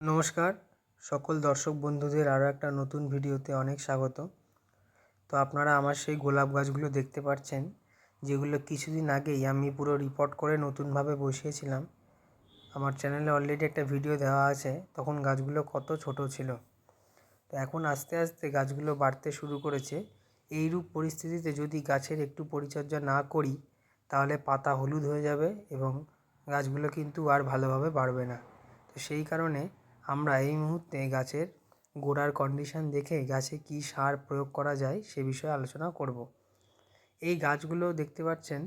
নমস্কার সকল দর্শক বন্ধুদের আরও একটা নতুন ভিডিওতে অনেক স্বাগত। তো আপনারা আমার সেই গোলাপ গাছগুলো দেখতে পাচ্ছেন, যেগুলো কিছুদিন আগেই আমি পুরো রিপোর্ট করে নতুনভাবে বসিয়েছিলাম। আমার চ্যানেলে অলরেডি একটা ভিডিও দেওয়া আছে, তখন গাছগুলো কত ছোট ছিল। তো এখন আস্তে আস্তে গাছগুলো বাড়তে শুরু করেছে। এইরূপ পরিস্থিতিতে যদি গাছের একটু পরিচর্যা না করি, তাহলে পাতা হলুদ হয়ে যাবে এবং গাছগুলো কিন্তু আর ভালোভাবে বাড়বে না। তো সেই কারণে আমরা এই মুহূর্তে গাছের গোড়ার কন্ডিশন দেখে গাছে কী সার প্রয়োগ করা যায় সে বিষয়ে আলোচনা করব। এই গাছগুলো দেখতে পাচ্ছেন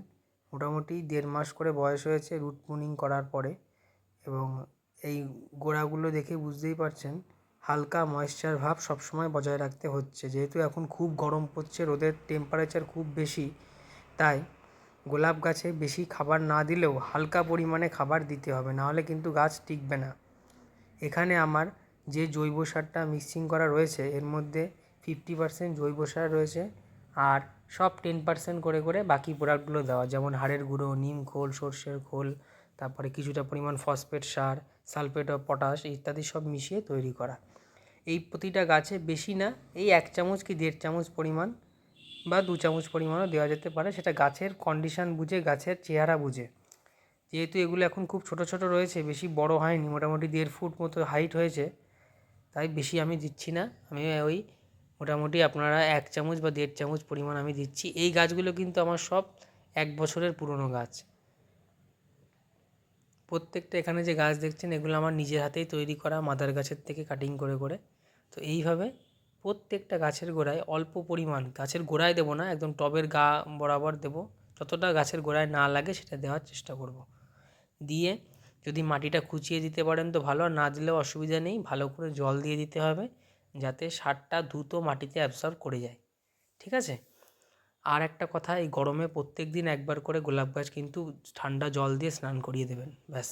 মোটামুটি 1.5 মাস করে বয়স হয়েছে রুট প্রুনিং করার পরে, এবং এই গোড়াগুলো দেখে বুঝতেই পারছেন হালকা ময়েশ্চার ভাব সবসময় বজায় রাখতে হচ্ছে। যেহেতু এখন খুব গরম পড়ছে, রোদের টেম্পারেচার খুব বেশি, তাই গোলাপ গাছে বেশি খাবার না দিলেও হালকা পরিমাণে খাবার দিতে হবে, নাহলে কিন্তু গাছ টিকবে না। এখানে আমার যে জৈব সারটা মিক্সিং করা রয়েছে, এর মধ্যে 50% জৈব সার রয়েছে, আর সব 10% করে করে বাকি প্রোডাক্টগুলো দেওয়া, যেমন হাড়ের গুঁড়ো, নিম খোল, সর্ষের খোল, তারপরে কিছুটা পরিমাণ phosphate sir, sulphate of potash ইত্যাদি সব মিশিয়ে তৈরি করা। এই প্রতিটা গাছে বেশি না, এই 1 চামচ কি 1.5 চামচ পরিমাণ বা 2 চামচ পরিমাণও দেওয়া যেতে পারে, সেটা গাছের কন্ডিশন বুঝে, গাছের চেহারা বুঝে। যেহেতু এগুলো এখন খুব ছোট ছোট রয়েছে, বেশি বড় হয়নি, মোটামুটি 1.5 ফুট মতো হাইট হয়েছে, তাই বেশি আমি দিচ্ছি না। আমি ওই মোটামুটি আপনারা 1 চামচ বা 1.5 চামচ পরিমাণ আমি দিচ্ছি। এই গাছগুলো কিন্তু আমার সব 1 বছরের পুরনো গাছ। প্রত্যেকটা এখানে যে গাছ দেখছেন, এগুলো আমার নিজের হাতেই তৈরি করা, মাদার গাছের থেকে কাটিং করে করে। তো এইভাবে প্রত্যেকটা গাছের গোড়ায় অল্প পরিমাণ, গাছের গোড়ায় দেবো না, একদম টবের গা বরাবর দেবো, যতটা গাছের গোড়ায় না লাগে সেটা দেওয়ার চেষ্টা করব। দিয়ে যদি মাটিটা খুঁচিয়ে দিতে পারেন তো ভালো, আর না দিলেও অসুবিধা নেই, ভালো করে জল দিয়ে দিতে হবে যাতে সারটা দ্রুত মাটিতে অ্যাবসর্ব করে যায়। ঠিক আছে? আর একটা কথা, এই গরমে প্রত্যেক দিন একবার করে গোলাপ গাছ কিন্তু ঠান্ডা জল দিয়ে স্নান করিয়ে দেবেন, ব্যাস।